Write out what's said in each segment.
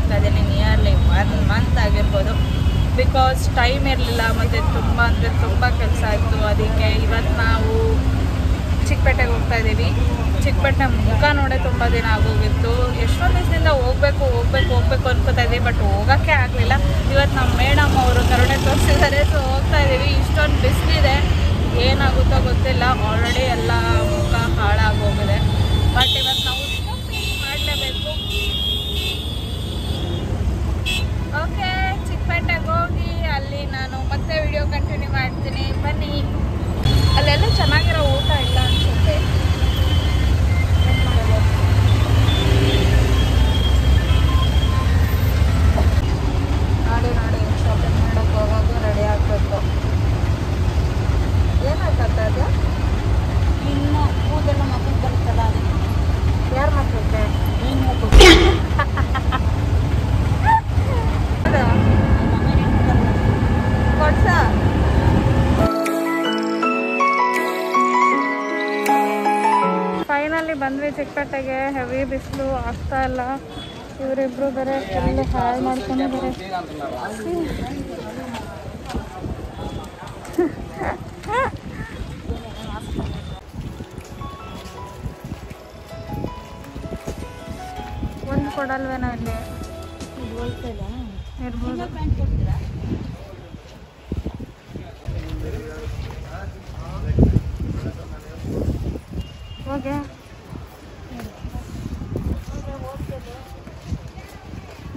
ಮಾಡ್ತಾ ಇದ್ದೀನಿ. Nearly 1 month ಆಗಿರ್ಬೋದು. ಬಿಕಾಸ್ ಟೈಮ್ ಇರಲಿಲ್ಲ ಮತ್ತು ತುಂಬ ಅಂದರೆ ತುಂಬ ಕೆಲಸ ಇತ್ತು. ಅದಕ್ಕೆ ಇವತ್ತು ನಾವು ಚಿಕ್ಕಪೇಟೆಗೆ ಹೋಗ್ತಾ ಇದ್ದೀವಿ. ಚಿಕ್ಕಪೇಟೆ ಮುಖ ನೋಡೇ ತುಂಬ ದಿನ ಆಗೋಗಿತ್ತು. ಎಷ್ಟೊಂದು ದಿವಸದಿಂದ ಹೋಗಬೇಕು ಅನ್ಕೋತಾ ಇದ್ದೀವಿ, ಬಟ್ ಹೋಗೋಕ್ಕೆ ಆಗಲಿಲ್ಲ. ಇವತ್ತು ನಮ್ಮ ಮೇಡಮ್ ಅವರು ಕರುಣೆ ತೋರಿಸಿದ್ದಾರೆ, ಸೊ ಹೋಗ್ತಾ ಇದ್ದೀವಿ. ಇಷ್ಟೊಂದು ಬಿಸಿಲಿದೆ, ಏನಾಗುತ್ತೋ ಗೊತ್ತಿಲ್ಲ. ಆಲ್ರೆಡಿ ಎಲ್ಲ ಮುಖ ಹಾಳಾಗೋಗಿದೆ, ಬಟ್ ಇವತ್ತು ನಾವು ಶಾಪಿಂಗ್ ಮಾಡಲೇಬೇಕು. ಓಕೆ, ಚಿಕ್ಕಪೇಟೆಗೆ ಹೋಗಿ ಅಲ್ಲಿ ನಾನು ಮತ್ತೆ ವಿಡಿಯೋ ಕಂಟಿನ್ಯೂ ಮಾಡ್ತೀನಿ, ಬನ್ನಿ. ಅಲ್ಲೆಲ್ಲ ಚೆನ್ನಾಗಿರೋ ಊಟ ಇಲ್ಲ ಅನಿಸುತ್ತೆ. ನೋಡಿ ಶಾಪಿಂಗ್ ಮಾಡೋಕ್ಕೆ ಹೋಗೋದು ರೆಡಿ ಆಗಬೇಕು. ಏನಾಗ್ತದೆ ಅದು? ಇನ್ನು ಕೂದೆಲ್ಲ ಮಕ್ಕಳು ಬರುತ್ತಲ್ಲ, ಅದಕ್ಕೆ. ಯಾರು ಮಕ್ಕಳಿಗೆ? ನೀನು ಮಕ್ಕಳು ಕೊಡ್ಸ. ಫೈನಲಿ ಬಂದ್ವಿ ಚಿಕ್ಕಪೇಟೆಗೆ. ಹೆವಿ ಬಿಸಿಲು ಆಗ್ತಾ ಇಲ್ಲ. ಇವರಿಬ್ರು ಬೇರೆ ಫುಲ್ ಹಾಳು ಮಾಡ್ಕೊಂಡಿದ್ದಾರೆ. ಒಂದು ಕೊಡಲ್ವೇನೋ ಇಲ್ಲಿ ಇರ್ಬೋದು. ಓಕೆ,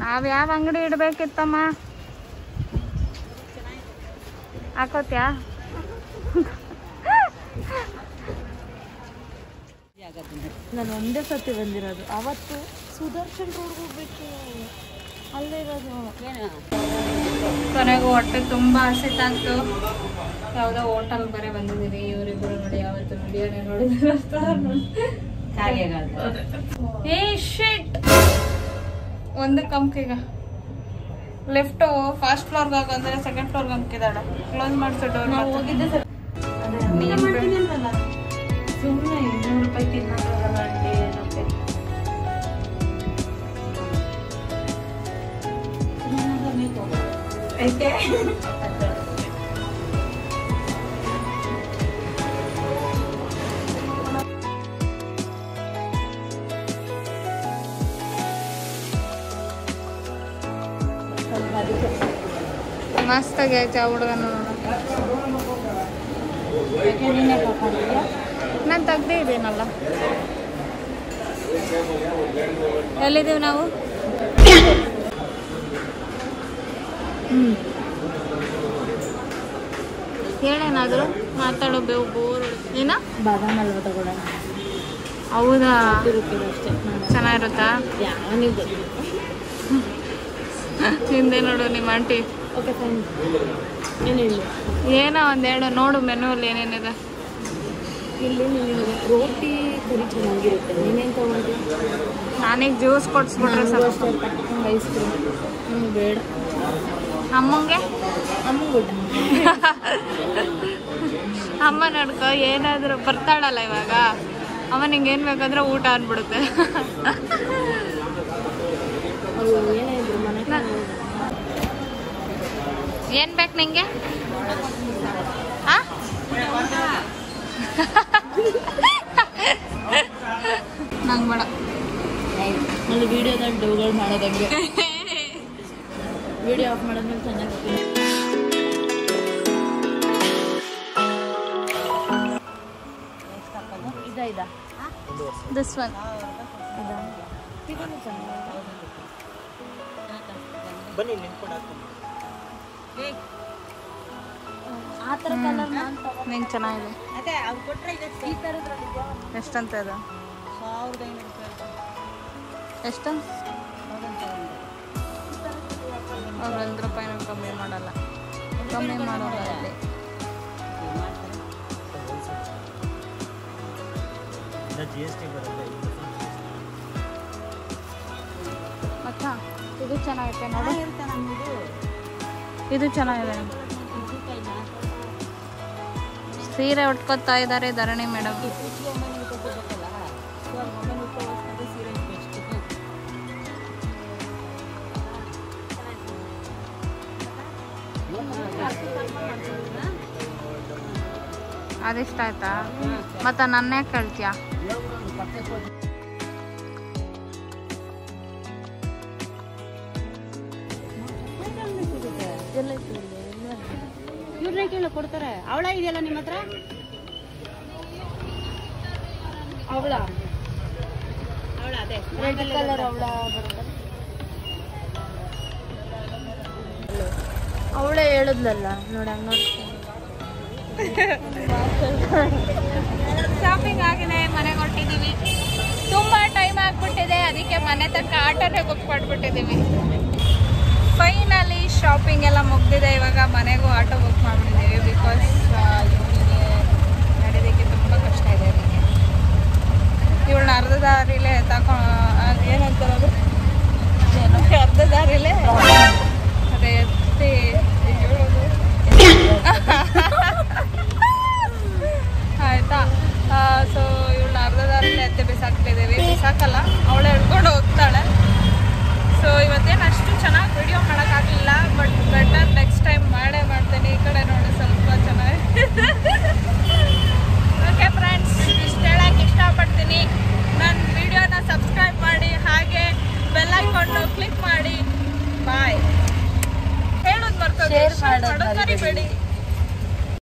ನಾವು ಯಾವ ಅಂಗಡಿ ಇಡಬೇಕಿತ್ತಮ್ಮ? ಹಾಕೋತ್ಯಾ? ನಾನು ಒಂದೇ ಸತಿ ಬಂದಿರೋದು. ಅವತ್ತು ಸುದರ್ಶನ್ ರೋಡ್ಗೆ ಹೋಗ್ಬೇಕು, ಅಲ್ಲೇ ಇರೋದು. ಕೊನೆಗೂ ಹೊಟ್ಟೆ ತುಂಬ ಹಸಿತಾಗ್ತು. ಯಾವುದೋ ಹೋಟೆಲ್ ಬರೇ ಬಂದಿದ್ದೀವಿ. ಇವರಿಬ್ಬರು ನೋಡಿ ಯಾವತ್ತು ವಿಡಿಯೋನೇ ನೋಡಿದ್ರೆ ಏ ಶಿಟ್. ಒಂದು ಕಂಪ್ಕೀಗ ಲೆಫ್ಟ್ ಫಸ್ಟ್ ಫ್ಲೋರ್ಗೆ ಹೋಗಂದ್ರೆ ಸೆಕೆಂಡ್ ಫ್ಲೋರ್ಗೆ ಹಂಕಿದಾಳ. ಕ್ಲೋಸ್ ಮಾಡಿಸೋ ಡೋರ್. ಹೋಗಿದ್ದೆ ಸರ್, ಸುಮ್ಮನೆ 200 ರೂಪಾಯಿ ತಿನ್ನೋಕ್ಕಾಗಲ್ಲ ಅಂಡಿ. ಐತೆ ಮಸ್ತಾಗಿ ಆಯ್ತು ಆ ಹುಡುಗ ನೋಡೋಣ. ನಾನು ತೆಗ್ದೇ ಇದ್ದೀನಲ್ಲ. ಎಲ್ಲಿದ್ದೀವಿ ನಾವು? ಹೇಳೇನಾದ್ರು ಮಾತಾಡೋ ಬೇವು ಬೋರ್. ಏನ ಬಾದಾಮ್ ಹಲ್ವಾ ತಗೊಳ್ಳೋಣ. ಹೌದಾ? ಅಷ್ಟೇ ಚೆನ್ನಾಗಿರುತ್ತಾ? ಯಾವನಿಗೆ ಹಿಂದೆ ನೋಡು ನಿಮ್ಮ ಆಂಟಿ. Okay fine. ಏನು ಹೇಳಿ? ಏನೋ ಒಂದೆರಡು ನೋಡು ಮೆನುವಲ್ಲಿ ಏನೇನಿದೆ. ಇಲ್ಲಿ ರೋಟಿ ಕರಿ ಚೆನ್ನಾಗಿರುತ್ತೆ. ನೀನೇನು ತಗೊಂಡು? ನಾನೀಗ ಜ್ಯೂಸ್ ಕೊಡಿಸ್ಬಿಟ್ರೆ ಸ್ವಲ್ಪ. ಐಸ್ ಕ್ರೀಮ್ ಬೇಡ. ಅಮ್ಮಂಗೆ ಅಮ್ಮಂಗುಡ್ಡ ಅಮ್ಮ ನಡ್ಕೊ. ಏನಾದರೂ ಬರ್ತಾಳಲ್ಲ ಇವಾಗ, ಅಮ್ಮ ನಿಂಗೆ ಏನು ಬೇಕಾದ್ರೆ ಊಟ ಅಂದ್ಬಿಡುತ್ತೆ. ಏನಾದ್ರು ಮನೆ ಏನು ಬೇಕು ನಿಂಗೆ? ನಂಗೆ ಬೇಡ. ಅಲ್ಲಿ ವಿಡಿಯೋದಾಗ ಡೌನ್ಲೋಡ್ ಮಾಡೋದಂಗೆ. ವಿಡಿಯೋ ಆಫ್ ಮಾಡೋದ್ಮೇಲೆ ಚೆನ್ನಾಗಿ. ಇದಾ ದಿಸ್ ಒನ್ ಇದನ್ನು ಚೆನ್ನಾಗಿ. ಆ ಥರ ಕಲರ್ ನಾನು ನಿಂಗೆ ಚೆನ್ನಾಗಿದೆ. ಈ ಥರದ್ರಲ್ಲಿ ಎಷ್ಟಂತ ಇದು? 1500 ರೂಪಾಯಿ. ಎಷ್ಟು? ಅವ್ರು 1 ರೂಪಾಯಿನೂ ಕಮ್ಮಿ ಮಾಡಲ್ಲ. ಕಮ್ಮಿ ಮಾಡೋಲ್ಲ ಅಲ್ಲಿ. ಮತ್ತ ಇದು ಚೆನ್ನಾಗೈತೆ ನೋಡಿ. ಇದು ಚೆನ್ನಾಗಿದೆ. ಸೀರೆ ಉಟ್ಕೊತಾ ಇದ್ದಾರೆ ಧರಣಿ ಮೇಡಮ್. ಅದಿಷ್ಟ ಆಯ್ತಾ? ಮತ್ತೆ ನನ್ನೇ ಕೇಳ್ತೀಯ? ಇವ್ರನ್ನೇ ಕೇಳ ಕೊಡ್ತಾರೆ. ಅವಳ ಇದೆಯಲ್ಲ ನಿಮ್ಮ ಹತ್ರ? ಅವಳ ಅದೇ ರೆಡ್ ಕಲರ್ ಅವಳ ಅವಳೇ ಹೇಳಿದ್ಲಲ್ಲ ನೋಡಿ. ಹಂಗ ಶಾಪಿಂಗ್ ಆಗಿನೇ ಮನೆಗೆ ಹೊಟ್ಟಿದ್ದೀವಿ. ತುಂಬಾ ಟೈಮ್ ಆಗ್ಬಿಟ್ಟಿದೆ, ಅದಕ್ಕೆ ಮನೆ ತನಕ ಆಟೋನೇ ಬುಕ್ ಮಾಡಿಬಿಟ್ಟಿದ್ದೀವಿ. ಫೈನಲಿ ಶಾಪಿಂಗ್ ಎಲ್ಲ ಮುಗ್ದಿದೆ. ಇವಾಗ ಮನೆಗೂ ಆಟೋ ಬುಕ್ ಮಾಡಿಬಿಟ್ಟಿದ್ದೀವಿ. ಬಿಕಾಸ್ ಇವನಿಗೆ ನಡೆಯೋದಕ್ಕೆ ತುಂಬ ಕಷ್ಟ ಇದೆ. ಅದಕ್ಕೆ ಇವಳನ್ನ ಅರ್ಧ ದಾರಿಲೇ ಏನಂತಾರೆ ಅದು, ಅರ್ಧ ದಾರಿಲೇ ಅದೇ ಎತ್ತಿ ಹೇಳೋದು ಆಯ್ತಾ. ಸೊ ಇವಳನ್ನ ಅರ್ಧ ದಾರಿಲೇ ಎತ್ತೆ ಬಿಸಾಕ್ತಿದ್ದೀವಿ. ಬಿಸಾಕಲ್ಲ, ಅವಳೇ ಹಿಡ್ಕೊಂಡು ಹೋಗ್ತಾಳೆ. ಸೊ ಇವತ್ತೇನು ಅಷ್ಟು ಚೆನ್ನಾಗಿ ವಿಡಿಯೋ ಮಾಡೋಕ್ಕಾಗಲಿಲ್ಲ, ಬಟ್ ಬೆಟರ್ ನೆಕ್ಸ್ಟ್ ಟೈಮ್ ಮಾಡ್ತೀನಿ. ಈ ಕಡೆ ನೋಡಿ ಸ್ವಲ್ಪ ಚೆನ್ನಾಗಿ. ಓಕೆ ಫ್ರೆಂಡ್ಸ್, ಇಷ್ಟು ಹೇಳೋಕ್ಕೆ ಇಷ್ಟಪಡ್ತೀನಿ. ನನ್ನ ವಿಡಿಯೋನ ಸಬ್ಸ್ಕ್ರೈಬ್ ಮಾಡಿ, ಹಾಗೆ ಬೆಲ್ ಐಕಾನ್ ಕ್ಲಿಕ್ ಮಾಡಿ. ಬಾಯ್. ಹೇಳೋದು ಮರ್ತೋಗಿ, ಶೇರ್ ಮಾಡೋದು ಮರಿಬೇಡಿ.